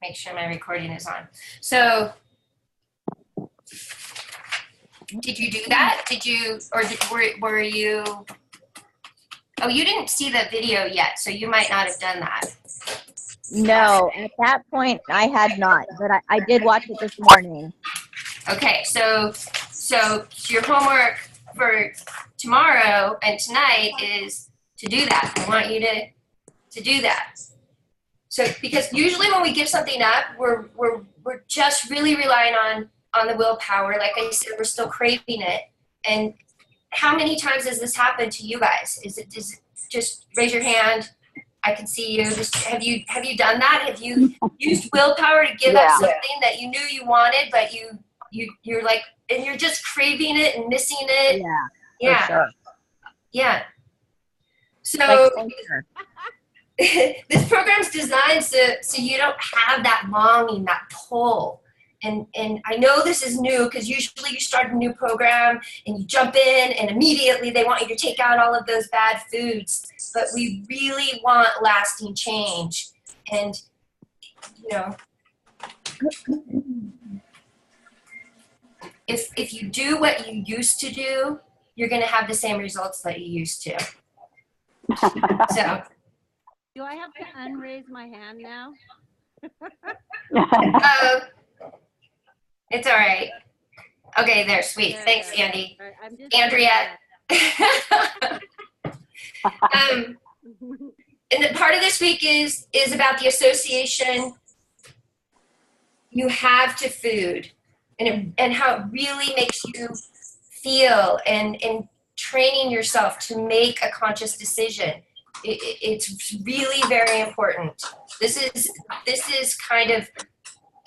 make sure my recording is on. So, did you do that? Did you, or were you, oh, you didn't see the video yet, so you might not have done that. No, at that point I had not, but I did watch it this morning. Okay, so your homework for tomorrow and tonight is to do that. I want you to do that. So, because usually when we give something up, we're just really relying on the willpower. Like I said, we're still craving it. And how many times has this happened to you guys? Is it just raise your hand? I can see you. Just have you done that? Have you used willpower to give up something that you knew you wanted, but you're like, and you're just craving it and missing it? Yeah. For sure. Yeah. So this program's designed so you don't have that longing, that pull. And I know this is new because usually you start a new program and you jump in and immediately they want you to take out all of those bad foods. But we really want lasting change. And, you know, if you do what you used to do, you're going to have the same results that you used to. So. Do I have to unraise my hand now? It's all right. Okay, there, sweet. Thanks, Andy. Andrea. And the part of this week is about the association you have to food and how it really makes you feel and training yourself to make a conscious decision. It's really very important. This is kind of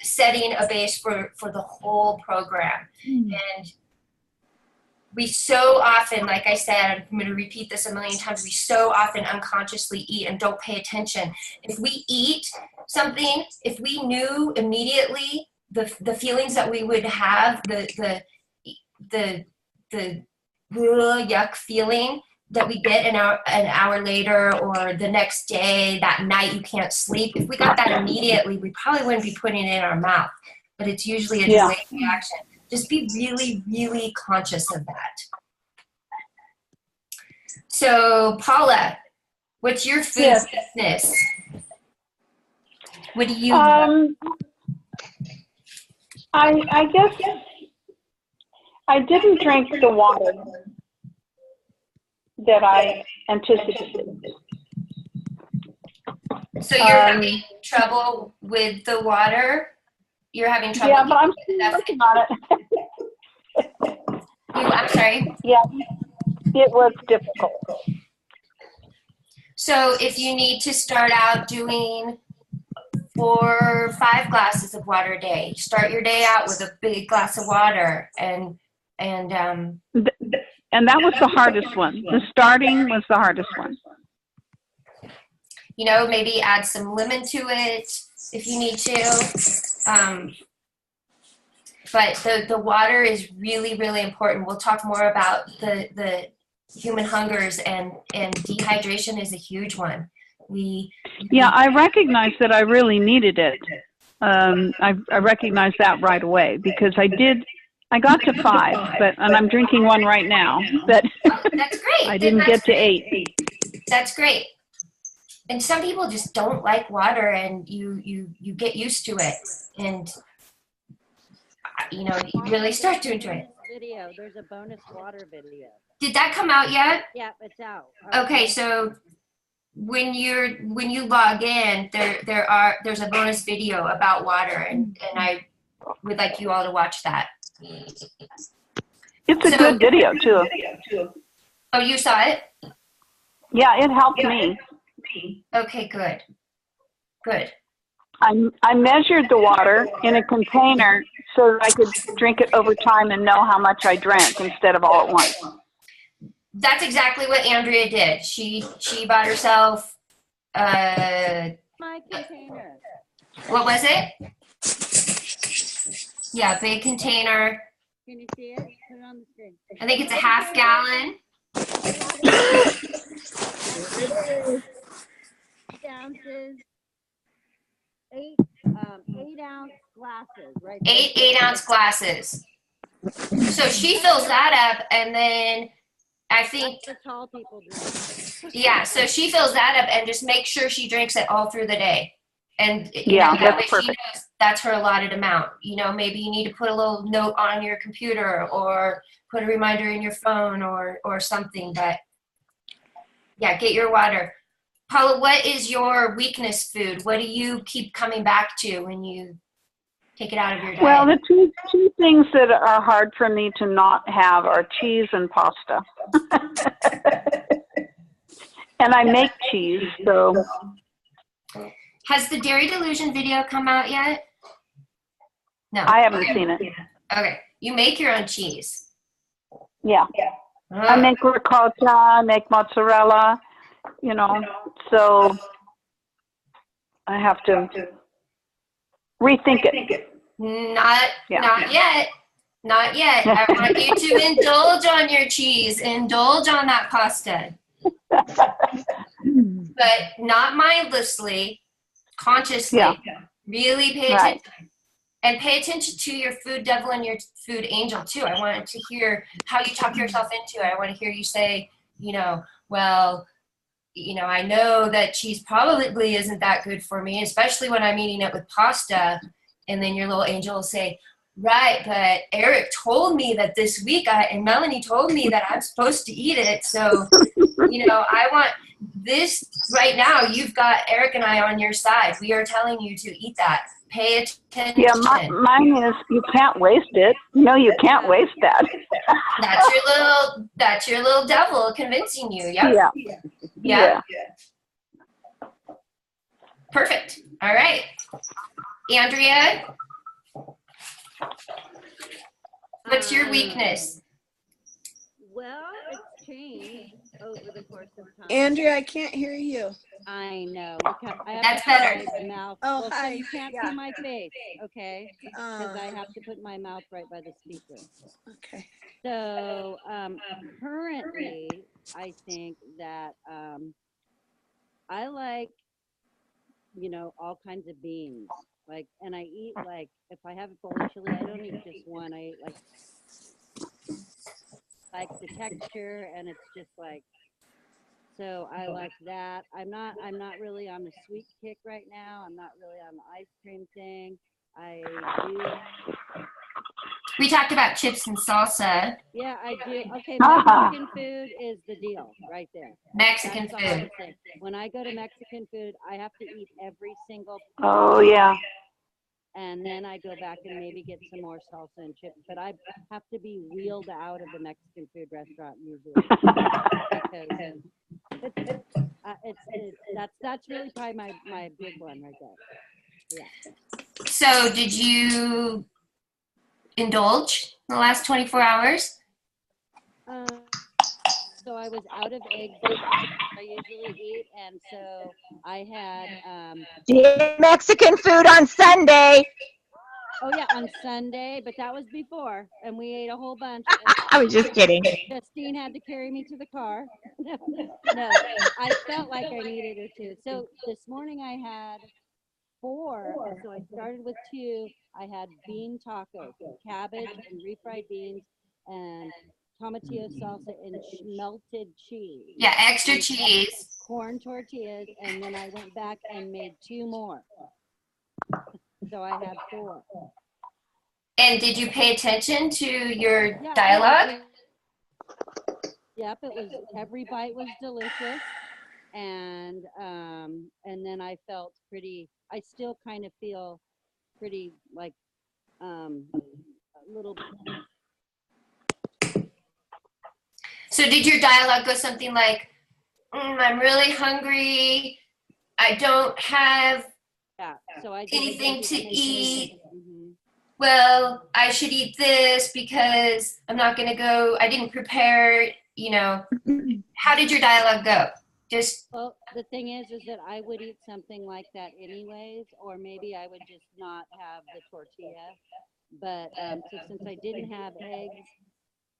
setting a base for the whole program. And we so often, like I said, I'm going to repeat this a million times, we so often unconsciously eat and don't pay attention. If we eat something, if we knew immediately the feelings that we would have, the yuck feeling that we get an hour later or the next day, that night you can't sleep, if we got that immediately, we probably wouldn't be putting it in our mouth. But it's usually a delayed reaction. Just be really, really conscious of that. So, Paula, what's your food business? What do you I guess I didn't drink the water that I anticipated. So you're having trouble with the water? You're having trouble? Yeah, but I'm still working on it. I'm sorry? Yeah, it was difficult. So if you need to start out doing 4 or 5 glasses of water a day, start your day out with a big glass of water and that was the hardest one. The starting was the hardest one. You know, maybe add some lemon to it if you need to. But the water is really, really important. We'll talk more about the human hungers, and dehydration is a huge one. Yeah, I recognized that I really needed it. I recognized that right away because I got to 5, and I'm drinking one right now. But that's great. I didn't get to 8. That's great. And some people just don't like water, and you get used to it, and you know, you really start to enjoy it. Video. There's a bonus water video. Did that come out yet? Yeah, it's out. Okay, so when you log in, there's a bonus video about water, and I would like you all to watch that. It's a good video too. Oh, you saw it? Yeah, it helped me. Okay, good. Good. I measured the water in a container so that I could drink it over time and know how much I drank instead of all at once. That's exactly what Andrea did. She bought herself my container. What was it? Yeah, big container. Can you see it? Put it on the screen. I think it's a half gallon. 8 ounces. 8 8-ounce glasses, right? 8 glasses. So she fills that up, and then I think, That's the tall people drink. yeah, so she fills that up and just makes sure she drinks it all through the day. And Yeah, that way that's she perfect. knows that's her allotted amount. Maybe you need to put a little note on your computer or put a reminder in your phone or something. But yeah, get your water. Paula, what is your weakness food? What do you keep coming back to when you take it out of your diet? Well, the two things that are hard for me to not have are cheese and pasta. And I make cheese, so. Has the Dairy Delusion video come out yet? No. I haven't seen it. Okay. You make your own cheese. Yeah. I make ricotta, I make mozzarella, so I have to rethink it. Not yet. Not yet. I want you to indulge on your cheese, indulge on that pasta. But not mindlessly, consciously. Yeah. Really pay attention. Right. And pay attention to your food devil and your food angel too. I want to hear how you talk yourself into it. I want to hear you say, well, I know that cheese probably isn't that good for me, especially when I'm eating it with pasta. And then your little angel will say, right, but Eric told me that this week, and Melanie told me that I'm supposed to eat it. So, I want this right now. You've got Eric and I on your side. We are telling you to eat that. Pay attention. Yeah, mine is you can't waste it. No, you can't waste that. That's your little devil convincing you. Yep. Yeah. Perfect. All right. Andrea, what's your weakness? Well, it's changed over the course of time. Andrea, I can't hear you. I know. I have That's to put better. my mouth. Oh, well, hi. So you can't Yeah. see my face, okay? Because I have to put my mouth right by the speaker. Okay. So currently, I think that I like, all kinds of beans. And I eat if I have a bowl of chili, I don't eat just one. I eat like the texture, and it's just so I like that. I'm not really on the sweet kick right now. I'm not really on the ice cream thing. I do. We talked about chips and salsa. Yeah, I do. Okay, Mexican food is the deal right there. Mexican That's all I food. would say. When I go to Mexican food, I have to eat every single. Oh, yeah. And then I go back and maybe get some more salsa and chips. But I have to be wheeled out of the Mexican food restaurant usually because that's really probably my big one right there. Yeah. So did you indulge in the last 24 hours? So I was out of eggs I usually eat, and so I had Mexican food on Sunday. Oh yeah, on Sunday, but that was before, and we ate a whole bunch. I was just kidding. Justine had to carry me to the car. No, I felt like I needed her to. So this morning I had 4. So I started with 2. I had bean tacos, cabbage and refried beans, and tomatillo salsa and melted cheese. Yeah, extra cheese. Corn tortillas, and then I went back and made 2 more. So I had 4. And did you pay attention to your dialogue? Yep, it was. Every bite was delicious, and then I felt pretty. I still kind of feel pretty a little. So did your dialogue go something like, I'm really hungry, I don't have So I anything to eat. Mm-hmm. Well, I should eat this because I'm not going to go, I didn't prepare, How did your dialogue go? Well, the thing is that I would eat something like that anyways, or maybe I would just not have the tortilla. But so since I didn't have eggs,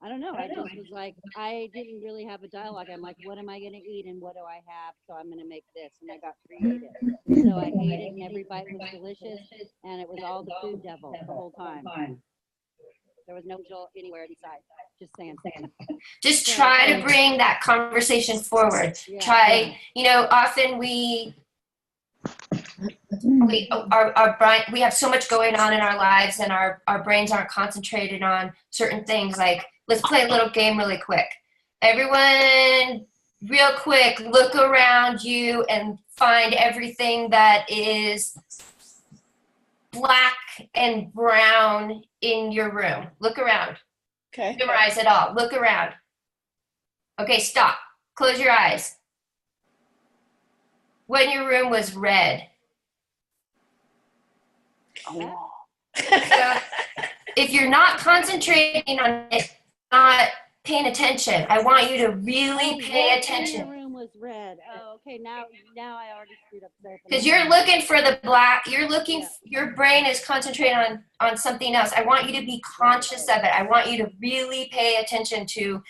I don't know. I just was like, I didn't really have a dialogue. I'm like, what am I going to eat and what do I have? So I'm going to make this. And I got creative. So I ate it and every bite was delicious. And it was all the food devil the whole time. There was no Joel anywhere inside. Just saying. Just try to bring that conversation forward. Yeah. Try, you know, often we our brain, we have so much going on in our lives, and our brains aren't concentrated on certain things. Like, let's play a little game really quick. Everyone, real quick, look around you and find everything that is black and brown in your room. Look around. Okay. Memorize it all. Look around. Okay, stop. Close your eyes. When your room was red. Oh. So if you're not concentrating on it, not paying attention, I want you to really pay attention. Your room was red. Oh, okay. Now I already screwed up. Because you're looking for the black, your brain is concentrating on something else. I want you to be conscious of it. I want you to really pay attention to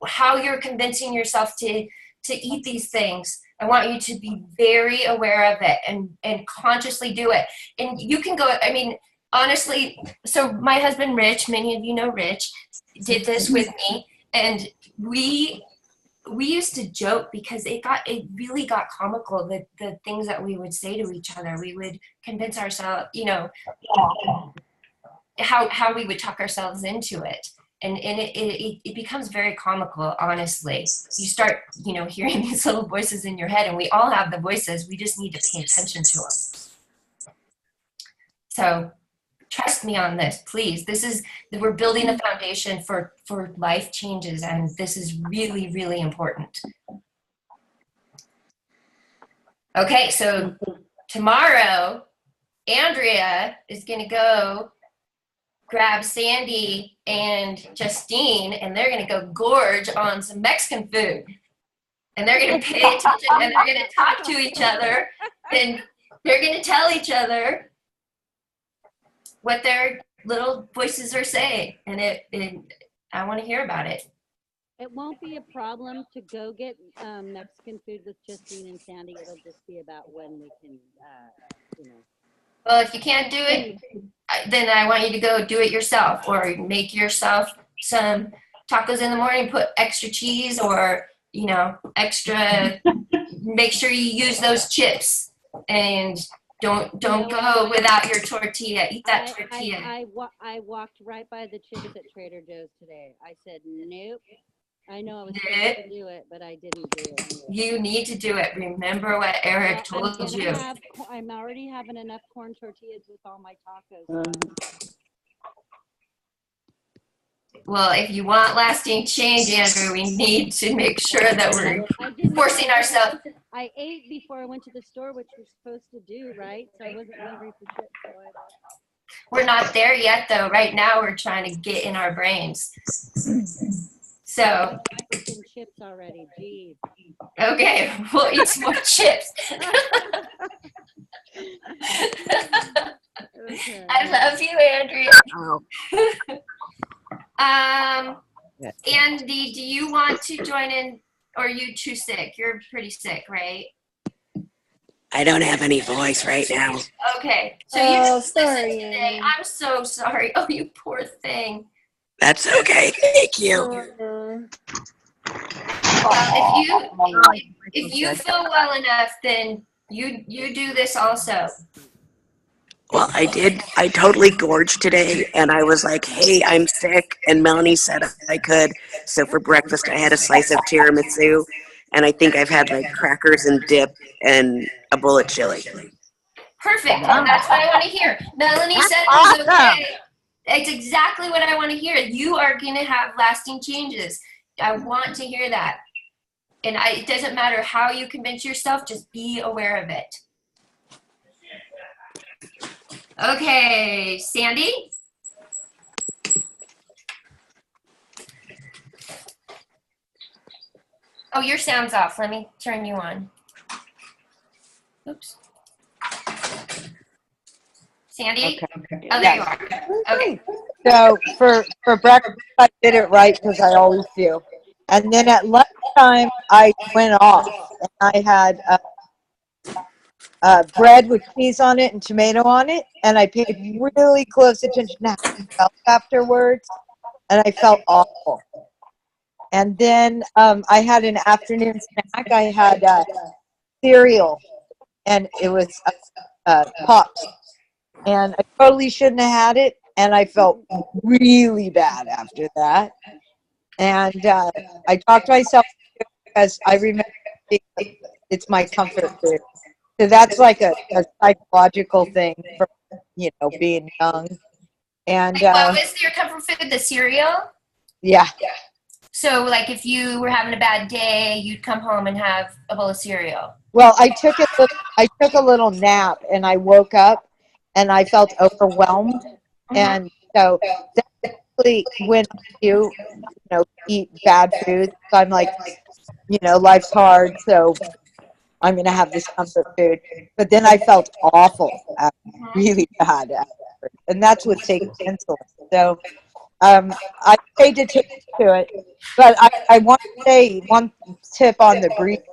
how you're convincing yourself to eat these things. I want you to be very aware of it and consciously do it. And you can go, I mean, honestly, so my husband, Rich, many of you know Rich, did this with me. And we used to joke because it really got comical, the things that we would say to each other. We would convince ourselves, you know, how we would talk ourselves into it. And it becomes very comical, honestly. You start, you know, hearing these little voices in your head, and we all have the voices. We just need to pay attention to them. So trust me on this, please. We're building a foundation for life changes, and this is really, really important. Okay, so tomorrow, Andrea is going to go grab Sandy and Justine, and they're going to go gorge on some Mexican food. And they're going to pay attention, and they're going to talk to each other, and they're going to tell each other what their little voices are saying. And I want to hear about it. It won't be a problem to go get Mexican food with Justine and Sandy. It'll just be about when we can, you know. Well, if you can't do it, then I want you to go do it yourself, or make yourself some tacos in the morning, put extra cheese, or, you know, extra, make sure you use those chips, and don't go without your tortilla. Eat that tortilla. I walked right by the chips at Trader Joe's today. I said, nope. I know I was supposed to do it, but I didn't do it. You need to do it. Remember what Eric told you. I'm already having enough corn tortillas with all my tacos. Well, if you want lasting change, Andrew, we need to make sure that we're forcing ourselves. I ate before I went to the store, which we're supposed to do, right? So I wasn't hungry for chips. We're not there yet, though. Right now, we're trying to get in our brains. So. Mexican chips already, geez. Okay, we'll eat some more chips. Okay. I love you, Andrea. Andy, do you want to join in, or are you too sick? You're pretty sick, right? I don't have any voice right now. Okay, so you just listened sorry, today. Andy. I'm so sorry. Oh, you poor thing. That's okay. Thank you. Well, if you feel well enough, then you do this also. Well, I did. I totally gorged today, and I was like, hey, I'm sick. And Melanie said I could. So for breakfast, I had a slice of tiramisu, and I think I've had like crackers and dip and a bowl of chili. Perfect. Well, that's what I want to hear. Melanie said it was okay. It's exactly what I want to hear. You are going to have lasting changes. I want to hear that. And it doesn't matter how you convince yourself, just be aware of it. Okay, Sandy? Oh, your sound's off. Let me turn you on. Oops. Sandy? Okay. Oh, there you are. Okay. So for breakfast, I did it right because I always do. And then at lunchtime, I went off and I had bread with cheese on it and tomato on it, and I paid really close attention to how I felt afterwards, and I felt awful. And then I had an afternoon snack. I had cereal, and it was Pops, and I totally shouldn't have had it, and I felt really bad after that. And I talked myself because I remember it's my comfort food. So that's like a psychological thing from, being young. And Like, what was your comfort food? The cereal? yeah, So, like, if you were having a bad day, you'd come home and have a bowl of cereal. well, I took a little nap and I woke up and I felt overwhelmed. And so definitely when I do, eat bad food, so I'm like, life's hard, so I'm going to have this comfort food. But then I felt awful, really bad afterwards. And that's what takes insulin. So I paid attention to it. But I want to say one tip on the breathing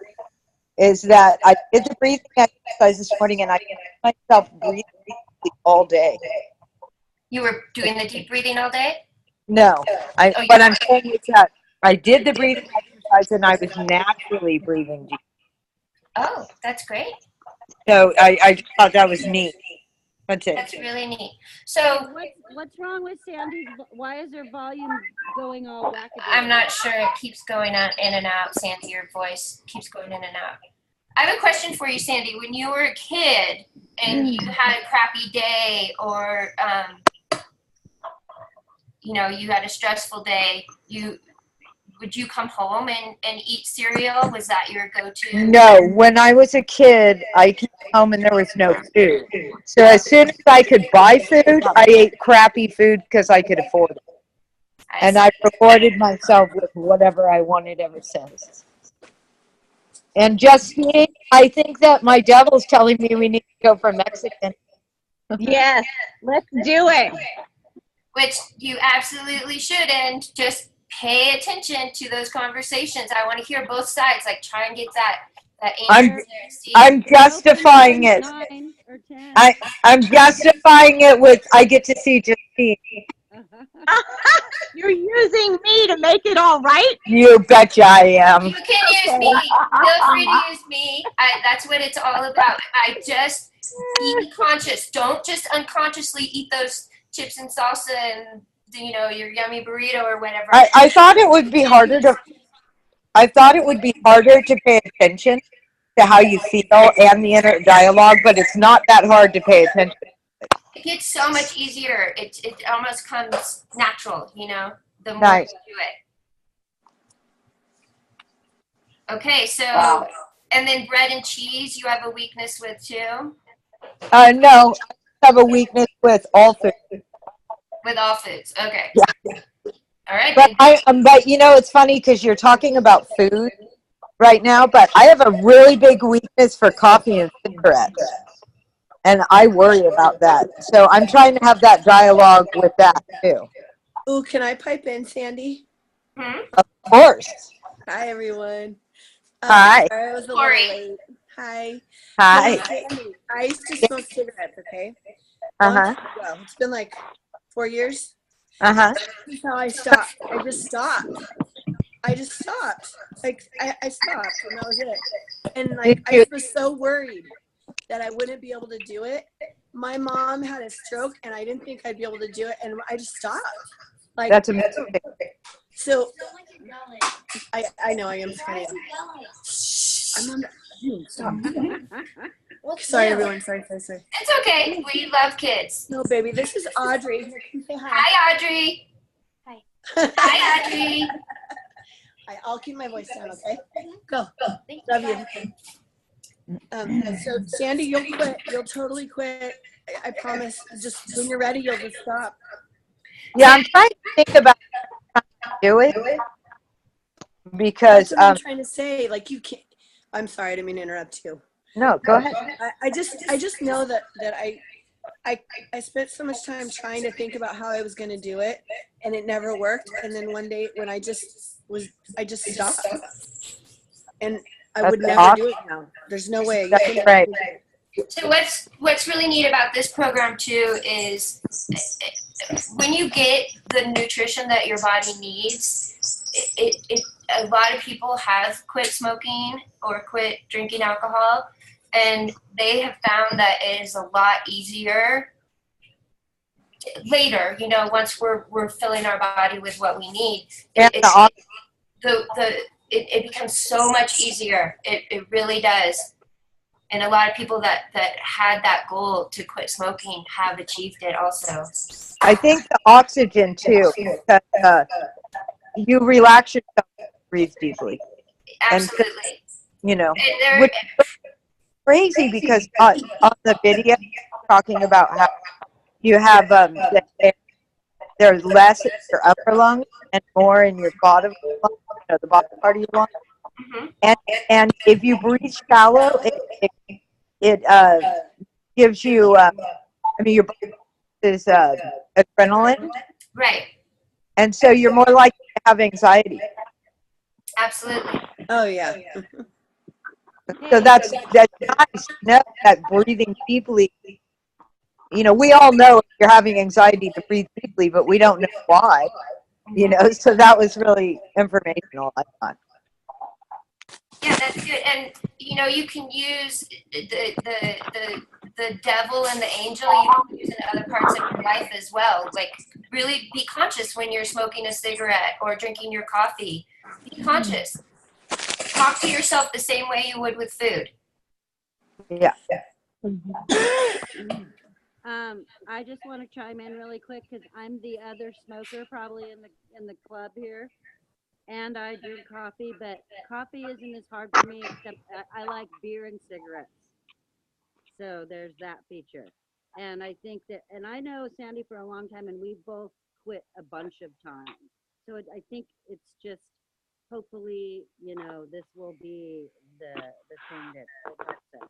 is that I did the breathing exercise this morning and I found myself breathing all day. You were doing the deep breathing all day? No, Oh, what I'm saying is that I did the breathing exercise and I was naturally breathing deep. Oh, that's great. So I just thought that was neat. That's it. That's really neat. So What's wrong with Sandy's? Why is her volume going all wackadoo? I'm not sure. It keeps going in and out. Sandy, your voice keeps going in and out. I have a question for you, Sandy. When you were a kid and you had a crappy day or, you had a stressful day, would you come home and eat cereal? Was that your go-to? No, when I was a kid, I came home and there was no food. So as soon as I could buy food, I ate crappy food because I could afford it. And I've rewarded myself with whatever I wanted ever since. And Justine, I think that my devil's telling me we need to go for Mexican. Yes, let's do it. Which you absolutely should, and just pay attention to those conversations. I want to hear both sides. Like, try and get that answer. I'm justifying it. 9 or 10. I'm justifying it with I get to see Justine. You're using me to make it all right? You betcha I am. You can use me. Feel free to use me. That's what it's all about. I just be conscious. Don't just unconsciously eat those chips and salsa and your yummy burrito or whatever. I thought it would be harder to pay attention to how you feel and the inner dialogue, but it's not that hard to pay attention. It gets so much easier. It almost comes natural, the more Nice. you do it. Okay, so, and then bread and cheese, you have a weakness with too? No, I have a weakness with all food. With all foods, okay. Yeah. All right. But it's funny because you're talking about food right now, but I have a really big weakness for coffee and cigarettes. And I worry about that. So I'm trying to have that dialogue with that too. Ooh, can I pipe in, Sandy? Of course. Hi, everyone. Hi. Sorry I was a little Corey. late. Hi. Hi. Sandy, I used to smoke cigarettes, okay? Uh-huh. Well, it's been like 4 years. Uh-huh. That's how I stopped. I just stopped. Like, I stopped, and that was it. And, like, I was so worried that I wouldn't be able to do it. My mom had a stroke, and I didn't think I'd be able to do it, and I just stopped. Like, That's amazing. So, I know I am funny. I'm on the, stop. Sorry, everyone. Sorry. It's okay. We love kids. No, baby. This is Audrey. Here, can you say hi? Hi, Audrey. Hi. Hi, Audrey. I'll keep my voice down, okay? Go. Love you. So, Sandy, you'll quit. You'll totally quit. I promise. Just when you're ready, you'll just stop. Yeah, I'm trying to think about how to do it because That's what I'm trying to say. Like, you can't. I'm sorry, I didn't mean to interrupt you. no, go ahead. I just know that I spent so much time trying to think about how I was going to do it, and it never worked. And then one day when I just stopped, and I That's would never awesome. do it now. There's no way. That's great. So what's really neat about this program too is when you get the nutrition that your body needs, a lot of people have quit smoking or quit drinking alcohol, and they have found that it is a lot easier later, you know, once we're filling our body with what we need. It becomes so much easier. It really does. And a lot of people that had that goal to quit smoking have achieved it also. I think the oxygen too, because you relax yourself, breathe deeply. Absolutely. And, you know, And which is crazy because on the video talking about how you have there's less in your upper lungs and more in your bottom lung, you know, the bottom part of your lung. And if you breathe shallow, it gives you, I mean, your body is adrenaline, right. and so you're more likely to have anxiety. Absolutely. Oh yeah. So that's nice to know that breathing deeply. You know, we all know if you're having anxiety to breathe deeply, but we don't know why. You know, so that was really informational, I thought. Yeah, that's good. And you know, you can use the devil and the angel. You can use in other parts of your life as well. Like, really be conscious when you're smoking a cigarette or drinking your coffee. Be conscious. Talk to yourself the same way you would with food. Yeah. I just want to chime in really quick because I'm the other smoker probably in the club here, and I drink coffee, but coffee isn't as hard for me except I like beer and cigarettes. So there's that feature. And I think that, and I know Sandy for a long time, and we've both quit a bunch of times. So I think it's just hopefully, you know, this will be the thing that helps us.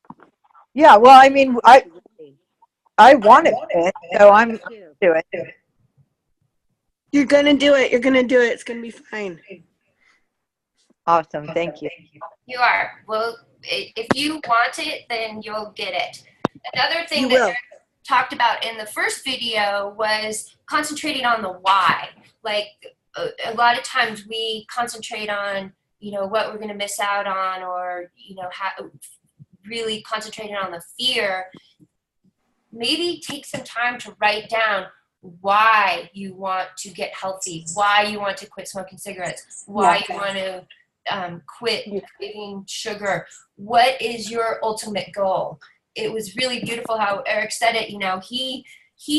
Yeah. Well, I mean, I want to quit, so I'm do it. You're gonna do it. You're gonna do it. It's gonna be fine. Awesome. Thank you. You are. Well, if you want it, then you'll get it. Another thing You that will. Eric talked about in the first video was concentrating on the why. Like, a lot of times we concentrate on, you know, what we're going to miss out on, or, you know, really concentrating on the fear. Maybe take some time to write down why you want to get healthy, why you want to quit smoking cigarettes, why you want to quit eating sugar. What is your ultimate goal? It was really beautiful how Eric said it. You know, he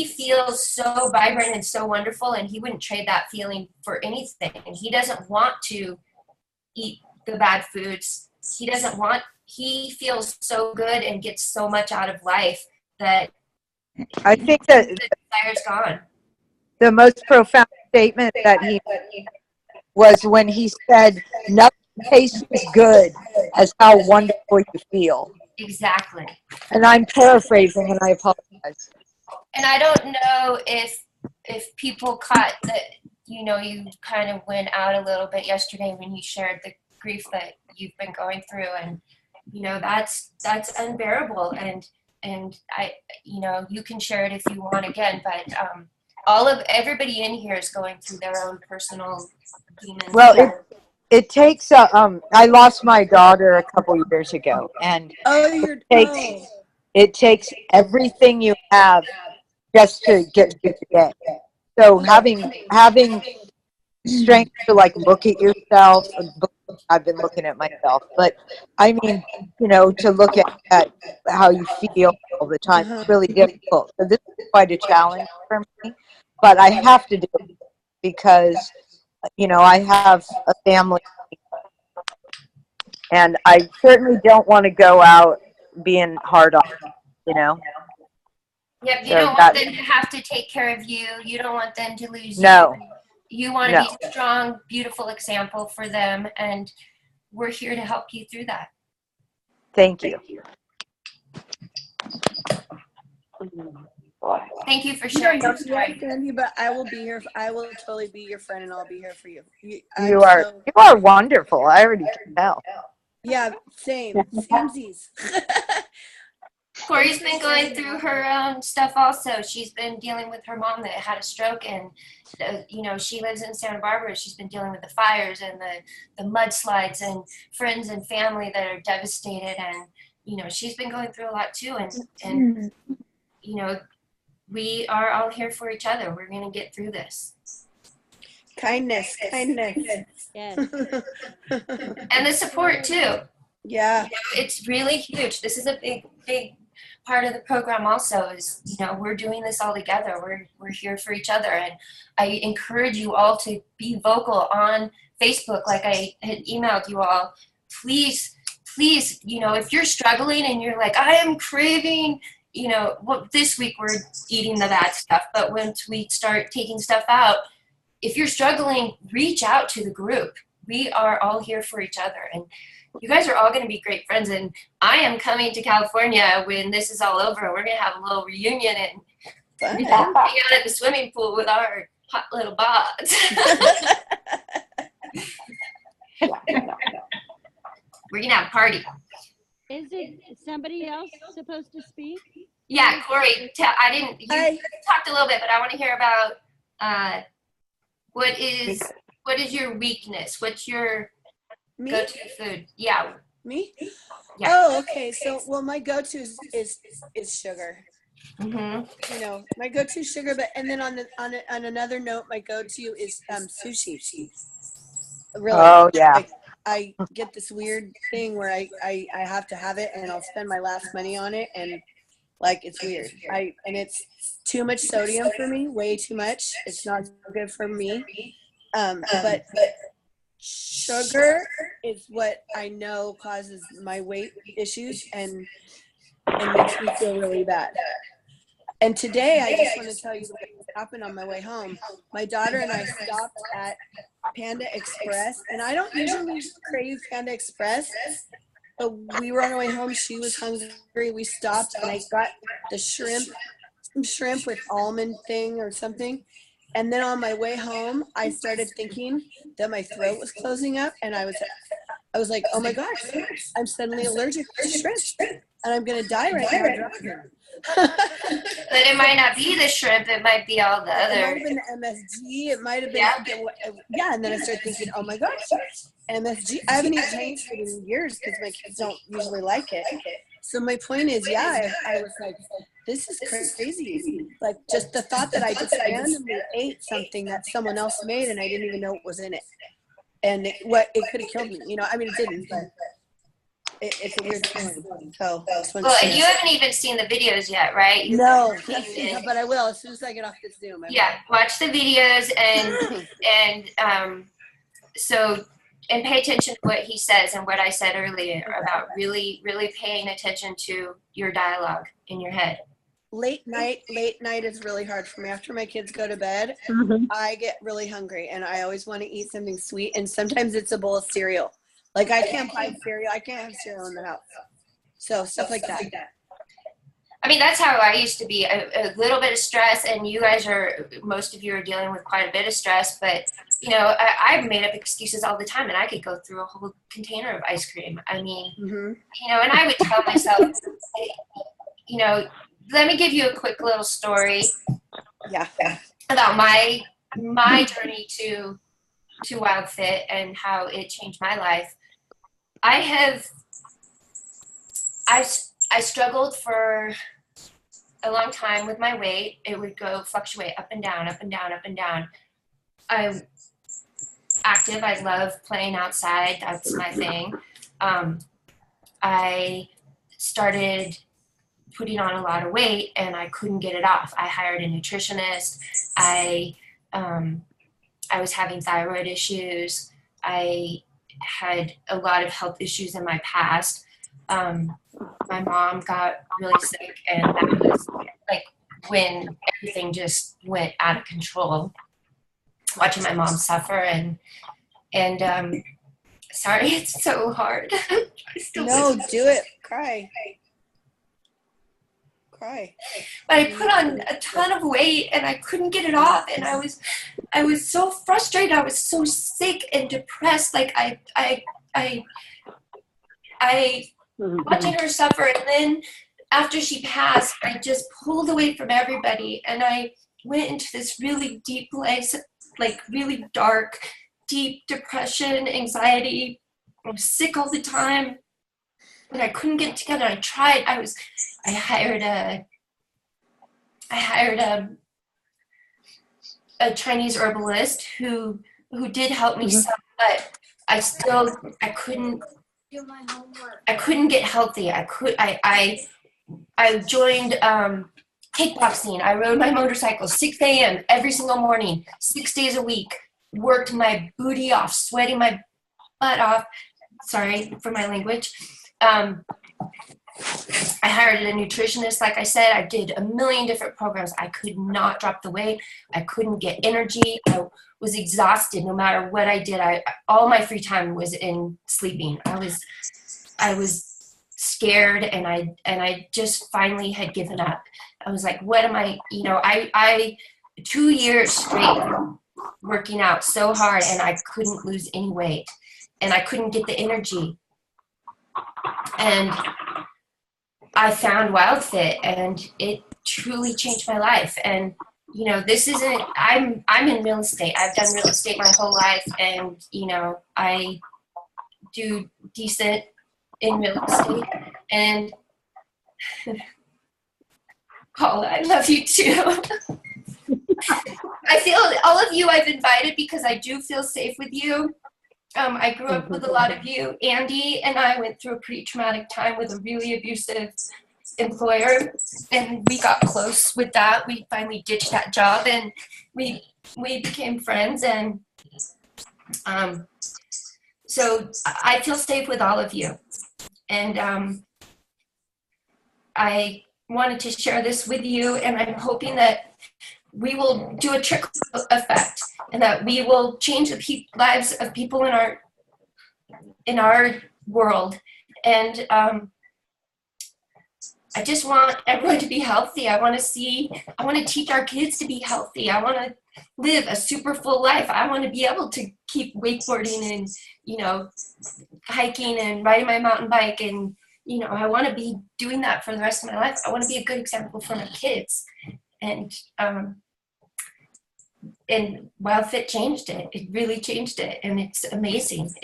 feels so vibrant and so wonderful, and he wouldn't trade that feeling for anything. And he doesn't want to eat the bad foods. He feels so good and gets so much out of life that I think that the desire's gone. the most profound statement that he was when he said, "Nothing tastes as good as how wonderful you feel." Exactly. And I'm paraphrasing, and I apologize. And I don't know if people caught that, you know, you kind of went out a little bit yesterday when you shared the grief that you've been going through, and you know, that's unbearable, and I, you know, you can share it if you want again, but everybody in here is going through their own personal demons. Well, it takes I lost my daughter a couple years ago, and it takes everything you have just to get through the day. So having strength to like look at yourself. I've been looking at myself, but I mean, you know, to look at how you feel all the time is really difficult. So this is quite a challenge for me, but I have to do it because, you know, I have a family, and I certainly don't want to go out being hard on them, you know. Yep, you don't want them to have to take care of you. You don't want them to lose you. You want to be a strong, beautiful example for them, and we're here to help you through that. Thank you. Thank you for You sharing don't your know me story. yet, Sandy, but I will be here. I will totally be your friend, and I'll be here for you. You are wonderful. I already can tell. Yeah, same. Samesies. Corey's been going through her own stuff also. She's been dealing with her mom that had a stroke, and she lives in Santa Barbara. She's been dealing with the fires and the mudslides and friends and family that are devastated, and she's been going through a lot too. And we are all here for each other. We're gonna get through this. Kindness. Yes. And the support too. Yeah. It's really huge. This is a big part of the program also is, we're doing this all together. We're here for each other. And I encourage you all to be vocal on Facebook, like I had emailed you all. Please, if you're struggling and you're like, I am craving, this week we're eating the bad stuff, but once we start taking stuff out, if you're struggling, reach out to the group. We are all here for each other. And you guys are all going to be great friends, and I am coming to California when this is all over. We're going to have a little reunion and hang out at the swimming pool with our hot little bods. We're going to have a party. Is it somebody else supposed to speak? Yeah, Corey, you talked a little bit, but I want to hear about what is your weakness? What's your go-to food? Yeah. Me? Yeah. Oh, okay. So, well, my go-to is sugar. Mm-hmm. My go-to is sugar, but and then on another note, my go-to is sushi. Really? Oh yeah. Like, I get this weird thing where I have to have it, and I'll spend my last money on it, and like it's weird. And it's too much sodium for me, way too much. It's not good for me. But sugar is what I know causes my weight issues and makes me feel really bad. And today, I just want to tell you what happened on my way home. My daughter and I stopped at Panda Express, and I don't usually crave Panda Express, but we were on our way home. She was hungry. We stopped, and I got some shrimp with almond thing or something. And then on my way home, I started thinking that my throat was closing up, and I was like, oh my gosh, I'm suddenly allergic to shrimp, and I'm gonna die right now. But it might not be the shrimp. It might be all the other. It might have been the MSG. It might have been yeah. And then I started thinking, oh my gosh, MSG. I haven't eaten Chinese food in years because my kids don't usually like it. So my point is, yeah, I was like, this is crazy. Like just the thought that I just randomly ate something that someone else made and I didn't even know what was in it. And it could have killed me. I mean, it didn't, but it's a weird feeling. So, well, you haven't even seen the videos yet, right? No, but I will as soon as I get off this Zoom. Yeah, watch the videos and pay attention to what he says and what I said earlier about really, really paying attention to your dialogue in your head. Late night is really hard for me. After my kids go to bed, I get really hungry and I always want to eat something sweet. And sometimes it's a bowl of cereal. Like I can't buy cereal. I can't have cereal in the house. So stuff like that. I mean, that's how I used to be. A little bit of stress, and you guys most of you are dealing with quite a bit of stress, but I've made up excuses all the time, and I could go through a whole container of ice cream. I mean, and I would tell myself, let me give you a quick little story. Yeah. About my journey to Wild Fit and how it changed my life. I struggled for a long time with my weight. It would fluctuate up and down, up and down, up and down. I'm active. I love playing outside. That's my thing. I started putting on a lot of weight and I couldn't get it off. I hired a nutritionist. I was having thyroid issues. I had a lot of health issues in my past. My mom got really sick, and that was like when everything just went out of control. Watching my mom suffer and sorry, it's so hard. No, do it. Cry. cry. But I put on a ton of weight and I couldn't get it off, and I was so frustrated. I was so sick and depressed. Like I watching her suffer, and then after she passed, I just pulled away from everybody, and I went into this really deep place, like really dark, deep depression, anxiety. I was sick all the time, and I couldn't get it together. I tried. I hired a Chinese herbalist who did help me some, but I couldn't get healthy. I joined kickboxing. I rode my motorcycle 6 a.m. every single morning, 6 days a week. Worked my booty off, sweating my butt off. Sorry for my language. I hired a nutritionist, like I said. I did a million different programs. I could not drop the weight. I couldn't get energy. I was exhausted no matter what I did. All my free time was in sleeping. I was scared, and I just finally had given up. I was like, what am I, I 2 years straight working out so hard, and I couldn't lose any weight, and I couldn't get the energy. And I found WildFit, and it truly changed my life. And this isn't. I'm in real estate. I've done real estate my whole life, and I do decent in real estate. And Paula, I love you too. I feel all of you I've invited because I do feel safe with you. I grew up with a lot of you. Andy and I went through a pretty traumatic time with a really abusive employer, and we got close with that. We finally ditched that job, and we became friends, and so I feel safe with all of you. And I wanted to share this with you, and I'm hoping that we will do a trickle effect, and that we will change the lives of people in our world. And I just want everyone to be healthy. I want to teach our kids to be healthy. I want to live a super full life. I want to be able to keep wakeboarding and, hiking and riding my mountain bike. And, I want to be doing that for the rest of my life. I want to be a good example for my kids. And WildFit changed it. It really changed it, and it's amazing.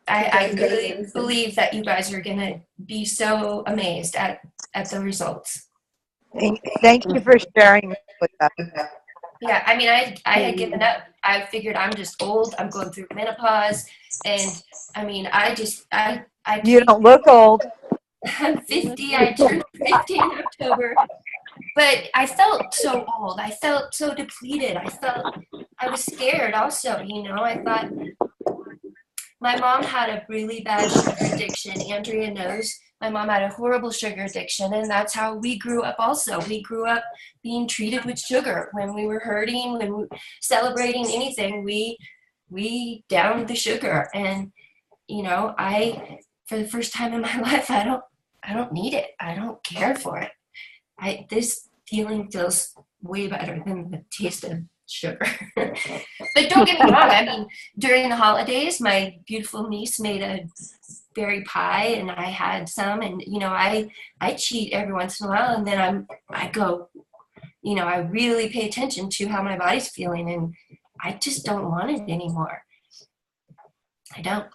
I really believe that you guys are gonna be so amazed at the results. Thank you for sharing with us. Yeah, I mean, I had given up. I figured I'm just old. I'm going through menopause, and I mean, I You don't look old. I'm 50. I turned 50 in October. But I felt so old. I felt so depleted. I was scared also, I thought my mom had a really bad sugar addiction. Andrea knows my mom had a horrible sugar addiction, and that's how we grew up also. We grew up being treated with sugar. When we were hurting, when we were celebrating anything, we downed the sugar. And, for the first time in my life, I don't need it. I don't care for it. This feeling feels way better than the taste of sugar. But don't get me wrong. I mean, during the holidays, my beautiful niece made a berry pie, and I had some, and I cheat every once in a while, and then I go, I really pay attention to how my body's feeling, and I just don't want it anymore. I don't.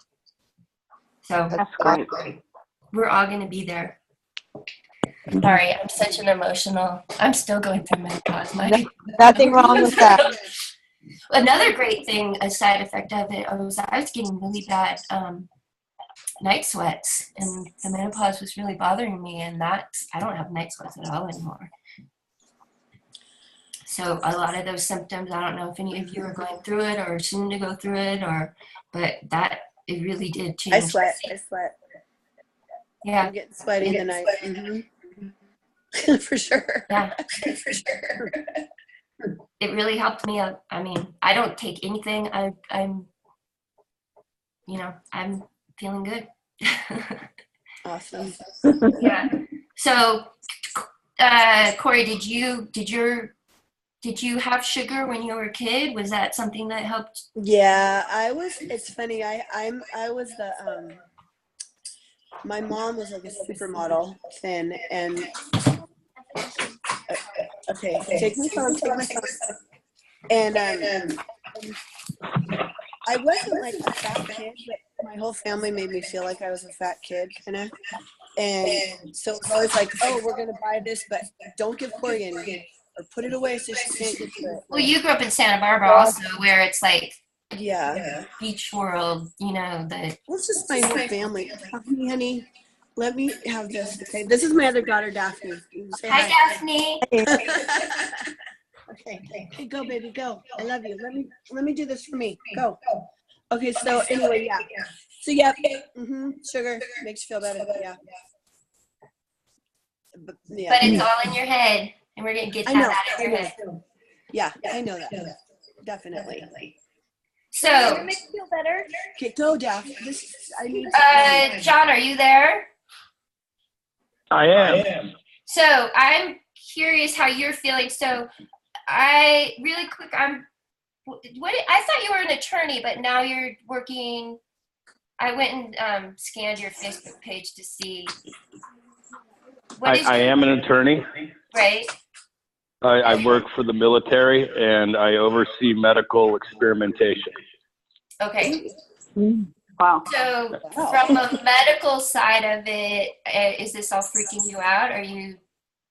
So That's great. We're all going to be there. Sorry, I'm such an emotional. I'm still going through menopause. Nothing wrong with that. Another great thing, a side effect of it, was I was getting really bad night sweats, and the menopause was really bothering me, and I don't have night sweats at all anymore. So a lot of those symptoms, I don't know if any of you are going through it or soon to go through it, but it really did change. I sweat. Yeah. I'm getting sweaty in the night. Mm-hmm. For sure. Yeah, for sure. It really helped me out. I mean, I don't take anything. I'm feeling good. Awesome. Yeah. So, Corey, did you have sugar when you were a kid? Was that something that helped? Yeah, it's funny. I was my mom was like a supermodel thin, and okay, take my phone. And I wasn't like a fat kid, but my whole family made me feel like I was a fat kid, kind of. And so it was always like, oh, we're gonna buy this, but don't give Corey any, or put it away so she can't get to it. Well, you grew up in Santa Barbara also, where it's like Yeah, beach world, you know, the well, it's just my whole family. Honey, let me have this. Okay, this is my other daughter, Daphne. Say hi, Daphne. Okay, hey, go, baby, go. I love you. Let me do this for me. Go. Okay, so anyway, yeah. So yeah, sugar makes you feel better. Yeah. But it's all in your head, and we're gonna get that out of your head. Yeah, I know that. Definitely. So, Makes you feel better. Okay, go, Daph. I need. John, are you there? I am. So I'm curious how you're feeling. So I thought you were an attorney, but now you're working. I went and scanned your Facebook page to see. I am an attorney. Right. I work for the military and I oversee medical experimentation. Okay. Wow. So from a medical side of it, is this all freaking you out? Are you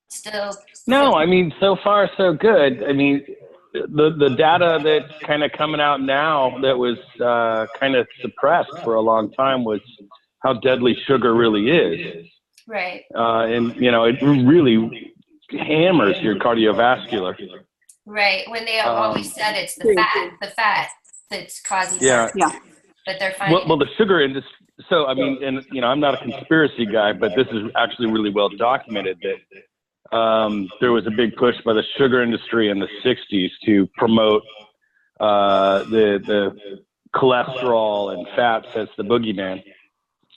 still? No, I mean, so far so good. I mean, the data that's kind of coming out now that was kind of suppressed for a long time was how deadly sugar really is. Right. And, you know, it really hammers your cardiovascular. Right. When they have always said it's the fat that's causing. Yeah. But they're finding. Well, the sugar industry. So, I mean, and, you know, I'm not a conspiracy guy, but this is actually really well documented that there was a big push by the sugar industry in the 60s to promote the cholesterol and fats as the boogeyman.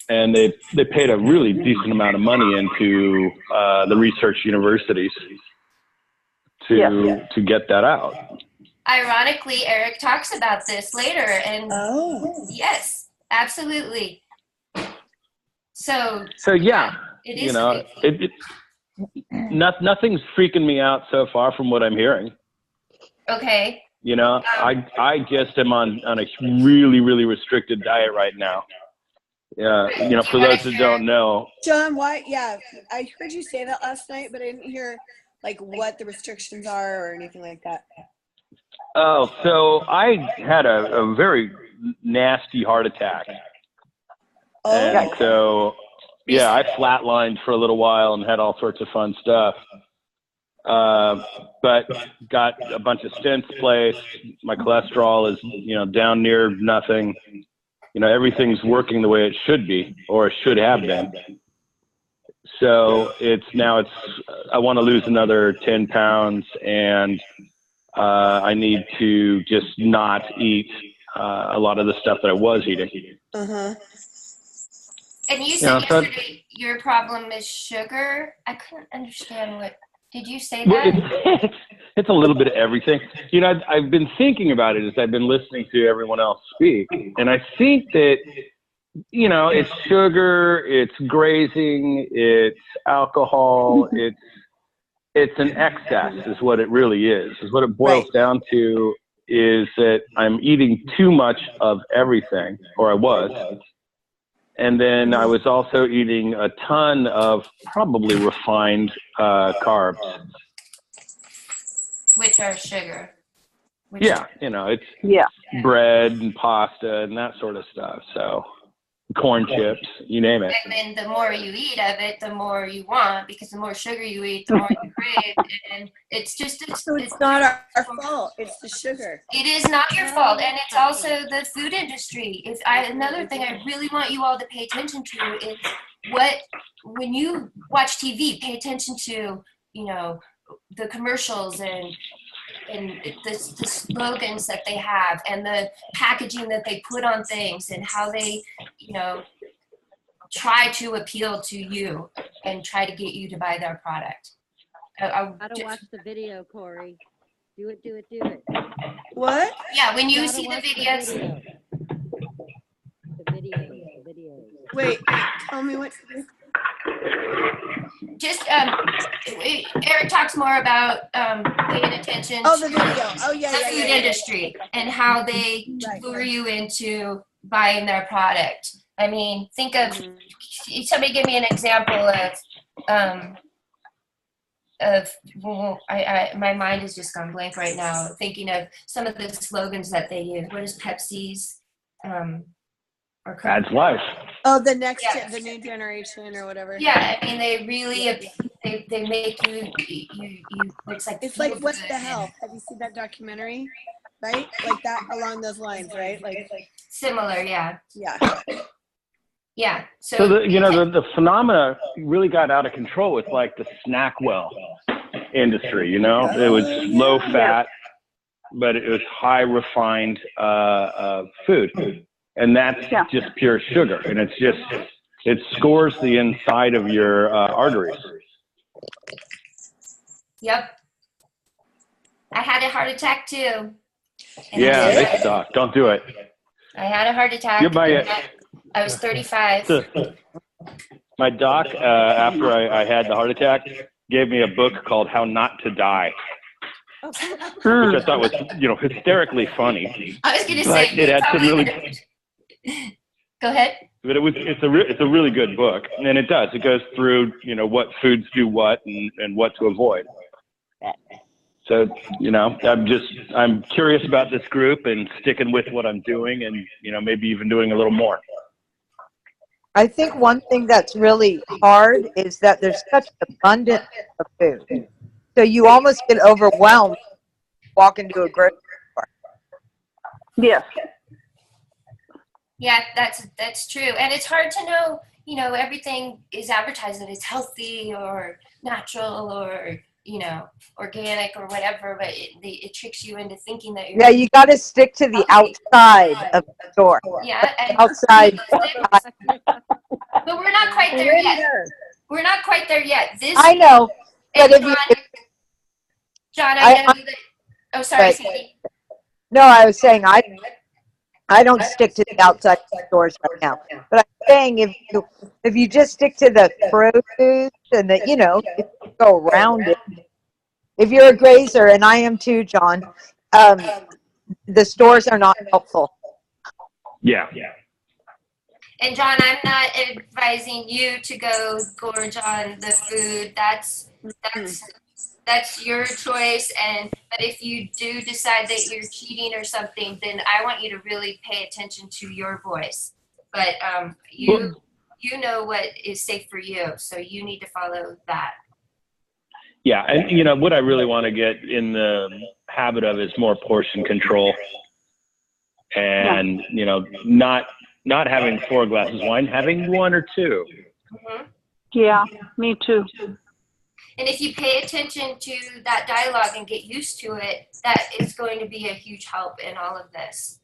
And they paid a really decent amount of money into the research universities to get that out. Ironically, Eric talks about this later, and yes, absolutely. So yeah, it is. You know, nothing's freaking me out so far from what I'm hearing. Okay. You know, I just am on a really, really restricted diet right now. Yeah, you know, for those that don't know. John, why? Yeah, I heard you say that last night, but I didn't hear like what the restrictions are or anything like that. Oh, so I had a very nasty heart attack. Oh. And so, yeah, I flatlined for a little while and had all sorts of fun stuff. But got a bunch of stents placed. My cholesterol is, you know, down near nothing. You know, everything's working the way it should be, or it should have been. So I want to lose another 10 pounds, and I need to just not eat a lot of the stuff that I was eating. Uh-huh. And you said yesterday your problem is sugar. I couldn't understand what. Did you say that? Well, it's a little bit of everything. You know, I've been thinking about it as I've been listening to everyone else speak. And I think that, you know, it's sugar, it's grazing, it's alcohol, it's an excess is what it really is what it boils down to is that I'm eating too much of everything, or I was. And then I was also eating a ton of probably refined carbs. Which are sugar. Yeah, you know, it's bread and pasta and that sort of stuff. So corn chips, you name it. And then the more you eat of it, the more you want, because the more sugar you eat, the more you crave. And it's not our fault. It's the sugar. It is not your fault. And it's also the food industry. Another thing I really want you all to pay attention to is when you watch TV, pay attention to, you know, the commercials and the slogans that they have and the packaging that they put on things and how they, you know, try to appeal to you and try to get you to buy their product. Gotta watch the video, Corey. Do it, do it, do it. What? Yeah, when you Gotta see the watch videos. The videos. Wait, tell me what. Just Eric talks more about paying attention Oh, to the video. Oh, yeah, the yeah, food yeah, yeah. industry and how they Right, lure right. you into buying their product. I mean, think of somebody give me an example well, my mind has just gone blank right now thinking of some of the slogans that they use. What is Pepsi's or Adds life. Oh, the next, Yeah. the new generation or whatever. Yeah, I mean they really they make you it's like It's like, feel what good the and hell? Have you seen that documentary? Right? Like that, along those lines, right? Like, similar, yeah. yeah. So the phenomena really got out of control with like the snack well industry. It was low fat, but it was high refined food, and that's just pure sugar, and it scores the inside of your arteries. Yep. I had a heart attack too. Yeah, they suck. Don't do it. I had a heart attack. I was 35. My doc, after I had the heart attack, gave me a book called How Not to Die, which I thought was, hysterically funny. I was gonna But say it had some really. Go ahead. But it's a really good book, and it does. It goes through what foods do what and what to avoid. So I'm curious about this group and sticking with what I'm doing, and maybe even doing a little more. I think one thing that's really hard is that there's such abundance of food. So you almost get overwhelmed walking to a grocery store. Yes. Yeah, that's true. And it's hard to know, everything is advertised that it's healthy or natural or, organic or whatever, but it tricks you into thinking that you're... Yeah, you got to stick to the outside of the store. Yeah, and outside. But we're not quite there yet. We're not quite there yet. I know, but John, I know that... Oh, sorry, Sandy. No, I was saying I don't stick to the outside stores right now. But I'm saying if you just stick to the produce and if you go around it. If you're a grazer, and I am too, John, the stores are not helpful. Yeah. And John, I'm not advising you to go gorge on the food. That's your choice. But if you do decide that you're cheating or something, then I want you to really pay attention to your voice. But you know what is safe for you, so you need to follow that. Yeah, and what I really want to get in the habit of is more portion control, and not having 4 glasses of wine, having 1 or 2. Mm-hmm. Yeah, me too. And if you pay attention to that dialogue and get used to it, that is going to be a huge help in all of this.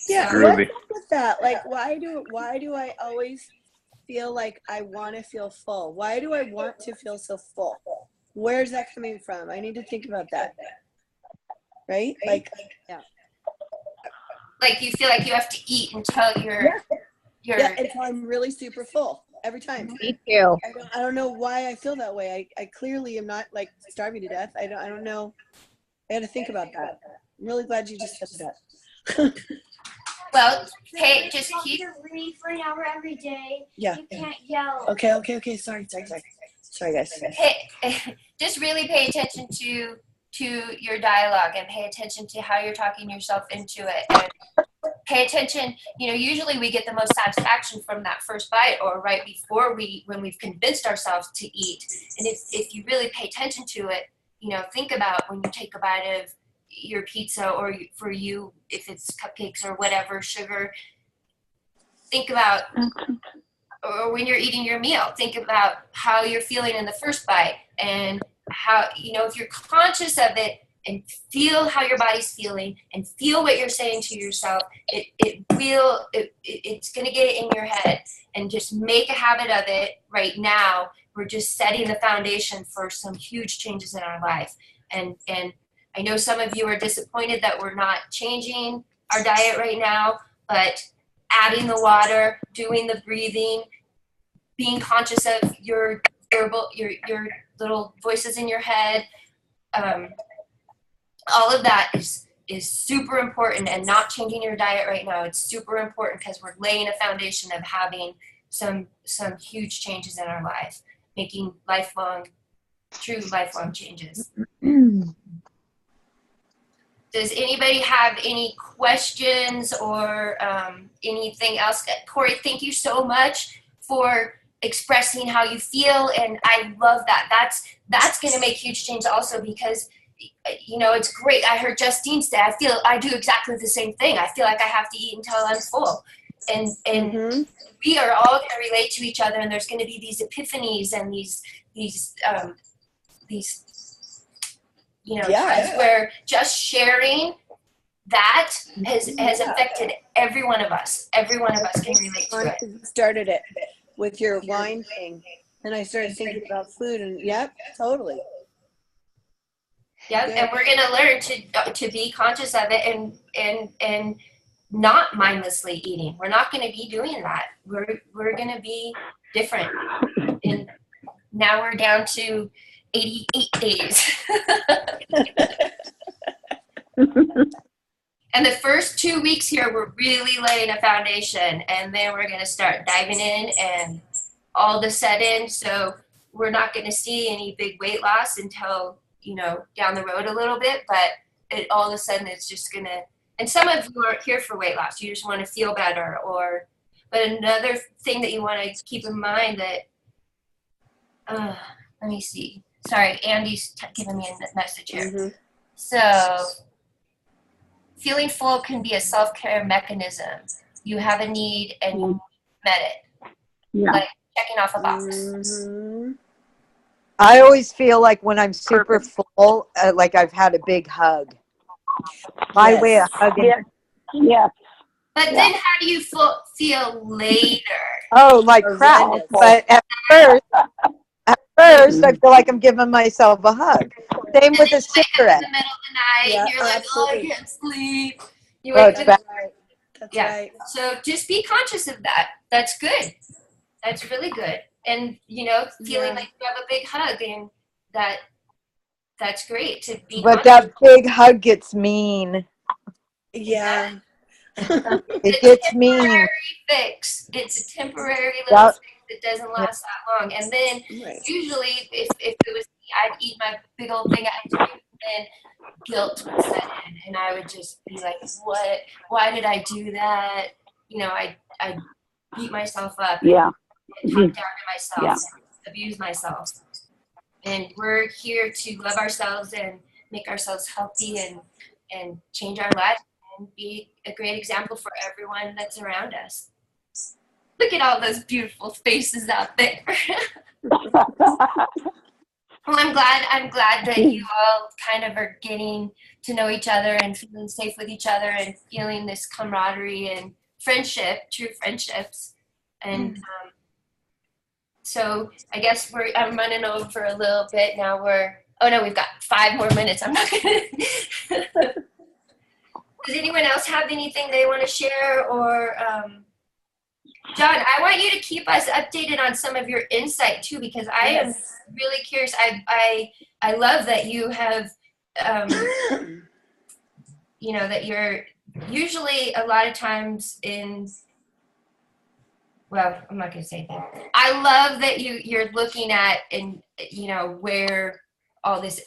Yeah, So, what's up with that? Like, why do I always feel like I want to feel full? Why do I want to feel so full? Where's that coming from? I need to think about that. Right? Like, Yeah. Like you feel like you have to eat until you're until I'm really super full every time. Me too. I don't know why I feel that way. I clearly am not like starving to death. I don't know. I had to think about that. I'm really glad you just said that. well, hey, just You keep have to read for an hour every day. Yeah. You can't yell. Okay. Sorry, guys. just really pay attention to your dialogue and pay attention to how you're talking yourself into it, and pay attention. Usually we get the most satisfaction from that first bite or right before when we've convinced ourselves to eat. And if you really pay attention to it, think about when you take a bite of your pizza, or for you if it's cupcakes or whatever, sugar, think about, or when you're eating your meal, think about how you're feeling in the first bite, and how, if you're conscious of it and feel how your body's feeling and feel what you're saying to yourself, it's going to get in your head, and just make a habit of it right now. We're just setting the foundation for some huge changes in our life. And I know some of you are disappointed that we're not changing our diet right now, but adding the water, doing the breathing, being conscious of your little voices in your head, all of that is super important. And not changing your diet right now, it's super important because we're laying a foundation of having some huge changes in our life, making true lifelong changes. Does anybody have any questions or anything else? Corey, thank you so much for expressing how you feel, and I love that. That's going to make huge change also, because it's great. I heard Justine say, I do exactly the same thing. I feel like I have to eat until I'm full, and we are all going to relate to each other, and there's going to be these epiphanies and these times where just sharing that has affected every one of us. Every one of us can relate to it. You started it with your wine thing, and I started thinking about food, and yep, totally. Yep, and we're going to learn to be conscious of it and not mindlessly eating. We're not going to be doing that. We're going to be different. And now we're down to 88 days. And the first 2 weeks here, we're really laying a foundation, and then we're going to start diving in and all the set in. So we're not going to see any big weight loss until, down the road a little bit, but all of a sudden it's just going to, and some of you aren't here for weight loss. You just want to feel better, but another thing that you want to keep in mind that, let me see. Sorry, Andy's giving me a message here. So, feeling full can be a self-care mechanism. You have a need and you met it. Yeah. Like checking off a box. I always feel like when I'm super full, like I've had a big hug. My way of hugging. Yes. But then how do you feel later? Oh, like crap. But at first, I feel like I'm giving myself a hug. Same with a cigarette. In the middle of the night, you're like, I can't sleep. You Oh, wake it's up. bad. That's right. So just be conscious of that. That's good. That's really good. And, feeling like you have a big hug, and that's great to be But conscious. that big hug gets mean. Yeah. It gets mean. Fix. It's a temporary little fix that doesn't last that long. And then usually if it was me, I'd eat my big old thing of ice cream, and then guilt would set in, and I would just be like, what? Why did I do that? I beat myself up. Yeah. And talk down to myself. And abuse myself. And we're here to love ourselves and make ourselves healthy and change our lives and be a great example for everyone that's around us. Look at all those beautiful faces out there. Well, I'm glad that you all kind of are getting to know each other and feeling safe with each other and feeling this camaraderie and friendship, true friendships. And so I guess I'm running over a little bit now. We've got 5 more minutes. I'm not gonna. Does anyone else have anything they want to share? Or John, I want you to keep us updated on some of your insight too, because I am really curious. I love that you have, that you're usually a lot of times in. Well, I'm not going to say that. I love that you're looking at and where all this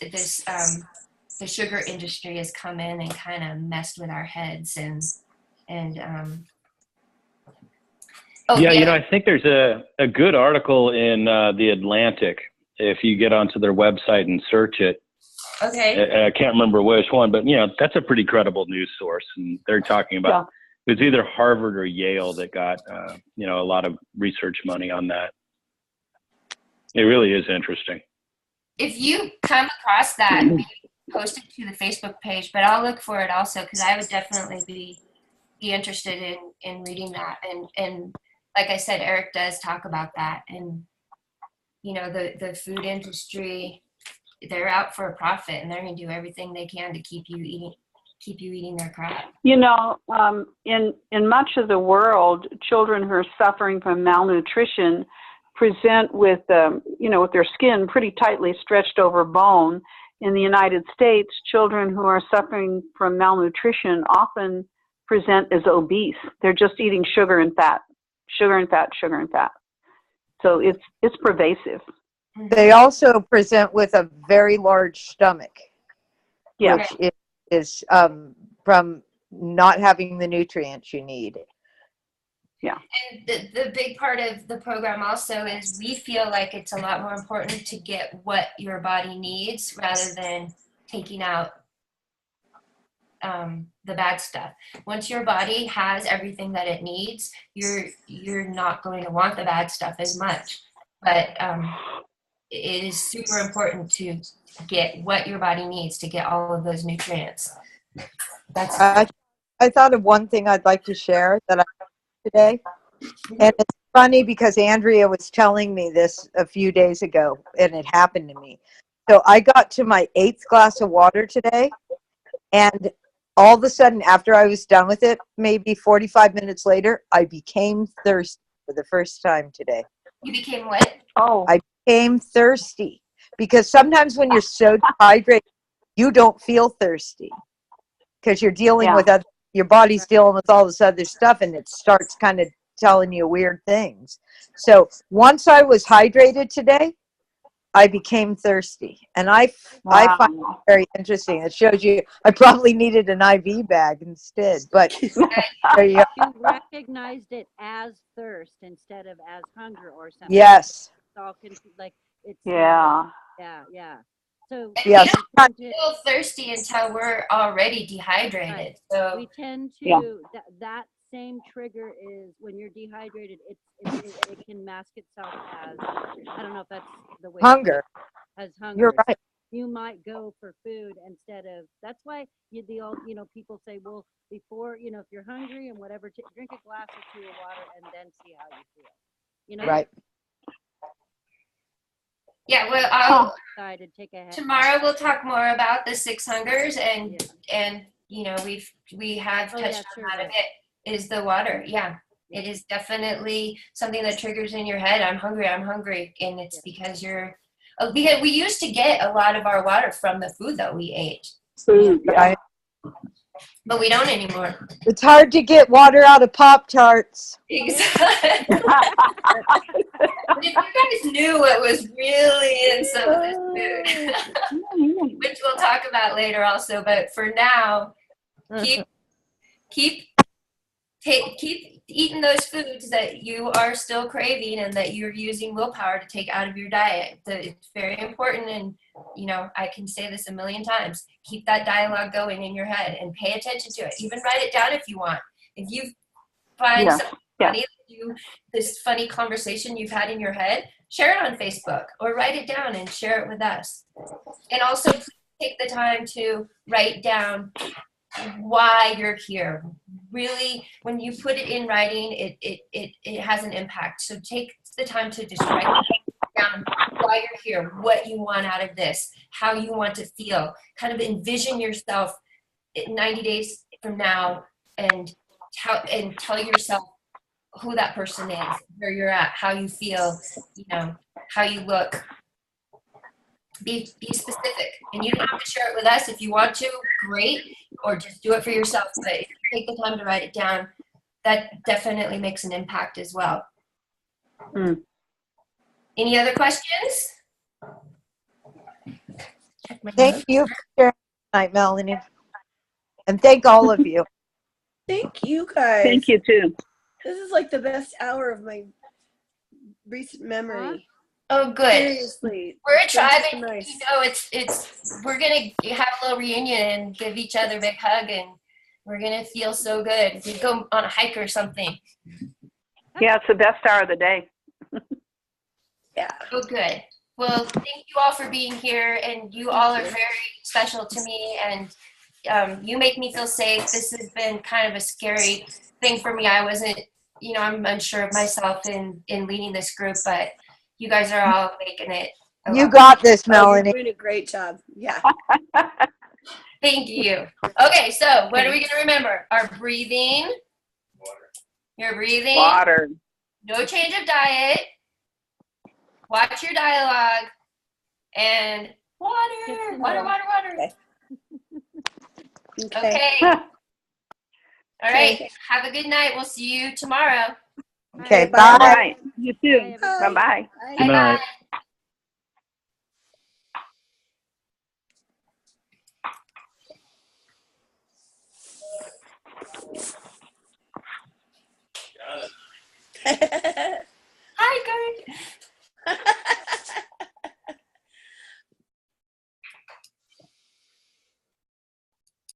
the sugar industry has come in and kind of messed with our heads and I think there's a good article in the Atlantic if you get onto their website and search it. Okay. I can't remember which one, but that's a pretty credible news source, and they're talking about. It's either Harvard or Yale that got, a lot of research money on that. It really is interesting. If you come across that, post it to the Facebook page, but I'll look for it also because I would definitely be interested in reading that. And like I said, Eric does talk about that. And you know, the food industry, they're out for a profit, and they're going to do everything they can to keep you eating their crap. You know, in much of the world, children who are suffering from malnutrition present with, with their skin pretty tightly stretched over bone. In the United States, children who are suffering from malnutrition often present as obese. They're just eating sugar and fat, sugar and fat, sugar and fat. So it's pervasive. They also present with a very large stomach, Yeah. which is from not having the nutrients you need. Yeah. And the big part of the program also is we feel like it's a lot more important to get what your body needs rather than taking out the bad stuff. Once your body has everything that it needs, you're not going to want the bad stuff as much. But it is super important to get what your body needs to get all of those nutrients. I thought of one thing I'd like to share that I today. And it's funny because Andrea was telling me this a few days ago, and it happened to me. So I got to my 8th glass of water today, and all of a sudden, after I was done with it, maybe 45 minutes later, I became thirsty for the first time today. You became what? Oh. I became thirsty because sometimes when you're so dehydrated, you don't feel thirsty because you're dealing with your body's dealing with all this other stuff, and it starts kind of telling you weird things. So once I was hydrated today, I became thirsty, and I find it very interesting. It shows you I probably needed an IV bag instead, but there you go. You recognized it as thirst instead of as hunger or something. Yes. It's all like it's Yeah. yeah. So yes, we don't feel thirsty until we're already dehydrated. Right. So we tend to that same trigger is when you're dehydrated. It can mask itself as, I don't know if that's the way hunger. As hunger. You're right. You might go for food instead of. That's why people say, well, before if you're hungry and whatever, drink a glass or two of water and then see how you feel. Right. Yeah, well, Take a tomorrow we'll talk more about the 6 hungers and we have touched on that a bit. Is the water? Yeah, it is definitely something that triggers in your head. I'm hungry, and it's because because we used to get a lot of our water from the food that we ate. Food, yeah. But we don't anymore. It's hard to get water out of Pop-Tarts. Exactly. If you guys knew what was really in some of this food, which we'll talk about later also, but for now, keep eating those foods that you are still craving and that you're using willpower to take out of your diet. It's very important, and I can say this a million times. Keep that dialogue going in your head and pay attention to it. Even write it down if you want. If you find something funny, this funny conversation you've had in your head, share it on Facebook or write it down and share it with us. And also please take the time to write down why you're here. Really, when you put it in writing, it has an impact. So take the time to just write down why you're here, what you want out of this, how you want to feel. Kind of envision yourself 90 days from now and tell yourself who that person is, where you're at, how you feel, how you look. Be specific, and you don't have to share it with us. If you want to, great, or just do it for yourself. But if you take the time to write it down, that definitely makes an impact as well. Any other questions? Thank you for sharing tonight, Melanie, and thank all of you. Thank you, guys. Thank you too. This is like the best hour of my recent memory. Oh, good. Seriously, We're a it's tribe, so and nice. we're gonna have a little reunion and give each other a big hug, and we're gonna feel so good. We go on a hike or something. Yeah, it's the best hour of the day. Yeah. Oh, good. Well, thank you all for being here, and you all are very special to me, and you make me feel safe. This has been kind of a scary thing for me. I wasn't, I'm unsure of myself in leading this group, but you guys are all making it. You got this, Oh, you're Melanie. doing a great job. Yeah. Thank you. Okay, so what are we going to remember? Our breathing. Your breathing. Water. No change of diet. Watch your dialogue. And water. Water, water, water. Okay. Okay. All right. Have a good night. We'll see you tomorrow. Okay, Bye. All bye. right. You too. Bye. Bye-bye. Good night. Bye.